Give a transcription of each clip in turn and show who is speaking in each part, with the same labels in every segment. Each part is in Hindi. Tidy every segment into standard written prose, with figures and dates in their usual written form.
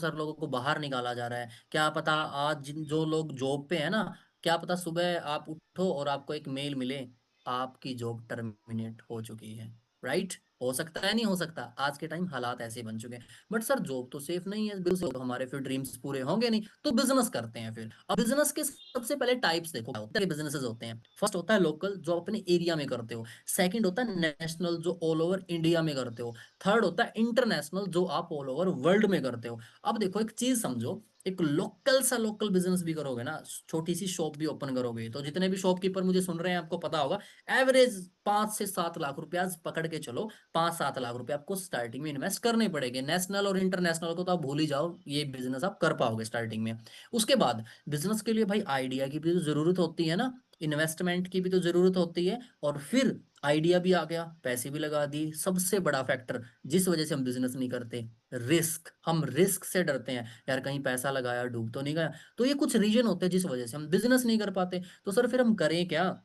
Speaker 1: सारे लोगों को बाहर निकाला जा रहा है। क्या पता आज जिन जो लोग जॉब पे है ना, क्या पता सुबह आप उठो और आपको एक मेल मिले, आपकी जॉब टर्मिनेट हो चुकी है। राइट? हो सकता है, नहीं हो सकता? आज के टाइम हालात ऐसे बन चुके हैं। बट सर जॉब तो सेफ नहीं है, बिल्कुल, तो हमारे फिर ड्रीम्स पूरे होंगे नहीं, तो बिजनेस करते हैं फिर। अब बिजनेस के सबसे पहले टाइप्स देखो, क्या होता है बिजनेसेस होते हैं। फर्स्ट होता है लोकल, जो अपने एरिया में करते हो। सेकंड होता है नेशनल, जो ऑल ओवर इंडिया में करते हो। थर्ड होता है इंटरनेशनल, जो आप ऑल ओवर वर्ल्ड में करते हो। अब देखो एक चीज समझो, एक लोकल बिजनेस भी करोगे ना, छोटी सी शॉप भी ओपन करोगे, तो जितने भी शॉपकीपर मुझे सुन रहे हैं आपको पता होगा, एवरेज 5 से 7 लाख रुपया पकड़ के चलो। 5-7 लाख रुपए आपको स्टार्टिंग में इन्वेस्ट करने पड़ेंगे। नेशनल और इंटरनेशनल को तो आप भूल ही जाओ, ये बिजनेस आप कर पाओगे स्टार्टिंग में। उसके बाद बिजनेस के लिए भाई आइडिया की भी तो जरूरत होती है ना, इन्वेस्टमेंट की भी तो जरूरत होती है। और फिर आइडिया भी आ गया, पैसे भी लगा दिए, सबसे बड़ा फैक्टर जिस वजह से हम बिजनेस नहीं करते, रिस्क। हम रिस्क से डरते हैं, यार कहीं पैसा लगाया डूब तो नहीं गया। तो ये कुछ रीजन होते हैं जिस वजह से हम बिजनेस नहीं कर पाते। तो सर फिर हम करें क्या?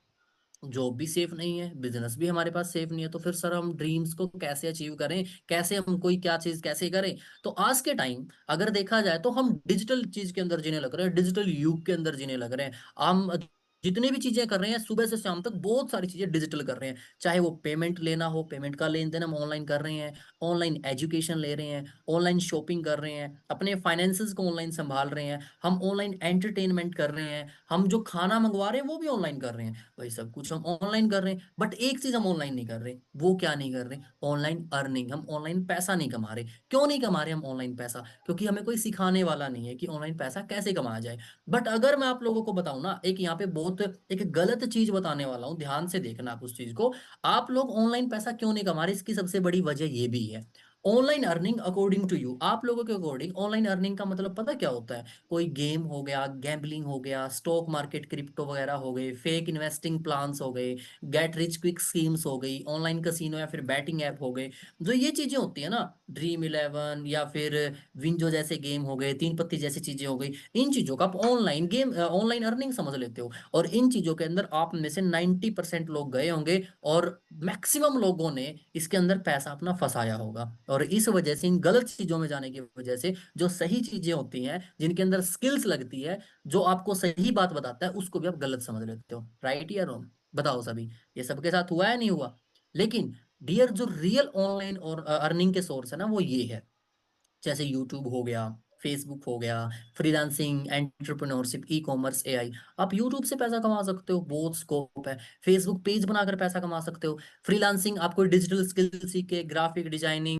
Speaker 1: जॉब भी सेफ नहीं है, बिजनेस भी हमारे पास सेफ नहीं है, तो फिर सर हम ड्रीम्स को कैसे अचीव करें? कैसे हम कोई क्या चीज कैसे करें? तो आज के टाइम अगर देखा जाए तो हम डिजिटल चीज के अंदर जीने लग रहे हैं, डिजिटल युग के अंदर जीने लग रहे हैं। हम जितनी भी चीजें कर रहे हैं सुबह से शाम तक, बहुत सारी चीजें डिजिटल कर रहे हैं। चाहे वो पेमेंट लेना हो, पेमेंट का लेन देन हम ऑनलाइन कर रहे हैं, ऑनलाइन एजुकेशन ले रहे हैं, ऑनलाइन शॉपिंग कर रहे हैं, अपने फाइनेंसेस को ऑनलाइन संभाल रहे हैं, हम ऑनलाइन एंटरटेनमेंट कर रहे हैं, हम जो खाना मंगवा रहे हैं वो भी ऑनलाइन कर रहे हैं। वही सब कुछ हम ऑनलाइन कर रहे हैं, बट एक चीज हम ऑनलाइन नहीं कर रहे। वो क्या नहीं कर रहे? Online earning. हम ऑनलाइन पैसा नहीं कमा रहे। क्यों नहीं कमा रहे हम ऑनलाइन पैसा? क्योंकि हमें कोई सिखाने वाला नहीं है कि ऑनलाइन पैसा कैसे कमाया जाए। बट अगर मैं आप लोगों को बताऊं ना, एक यहाँ पे बहुत एक गलत चीज बताने वाला हूँ, ध्यान से देखना आप उस चीज को। आप लोग ऑनलाइन पैसा क्यों नहीं कमा रहे, इसकी सबसे बड़ी वजह ये भी है। Online earning according to you, आप लोगों के अकॉर्डिंग ऑनलाइन अर्निंग का मतलब पता क्या होता है? कोई गेम हो गया, गैम्बलिंग हो गया, स्टॉक मार्केट क्रिप्टो वगैरह हो गए, फेक इन्वेस्टिंग प्लान्स हो गए, गेट रिच क्विक स्कीम्स हो गई, ऑनलाइन कसिनो या फिर बैटिंग ऐप हो गए। जो ये चीजें होती है ना, ड्रीम इलेवन या फिर विंजो जैसे गेम हो गए, तीन पत्ती जैसी चीजें हो गई, इन चीजों का आप ऑनलाइन गेम ऑनलाइन अर्निंग समझ लेते हो। और इन चीजों के अंदर आप में से 90% लोग गए होंगे, और मैक्सिमम लोगों ने इसके अंदर पैसा अपना फंसाया होगा। और इस वजह से, इन गलत चीजों में जाने की वजह से, जो सही चीजें होती हैं जिनके अंदर स्किल्स लगती है, जो आपको सही बात बताता है, उसको भी आप गलत समझ लेते हो। राइट या रॉन्ग? बताओ सभी, ये सबके साथ हुआ है नहीं हुआ? लेकिन डियर, जो रियल ऑनलाइन और अर्निंग के सोर्स है ना, वो ये है। जैसे यूट्यूब हो गया, फेसबुक हो गया, freelancing, entrepreneurship, e commerce, AI. आप यूट्यूब से पैसा कमा सकते हो, बहुत स्कोप है। फेसबुक पेज बनाकर पैसा कमा सकते हो। फ्रीलांसिंग, आप कोई डिजिटल स्किल सीख के ग्राफिक डिजाइनिंग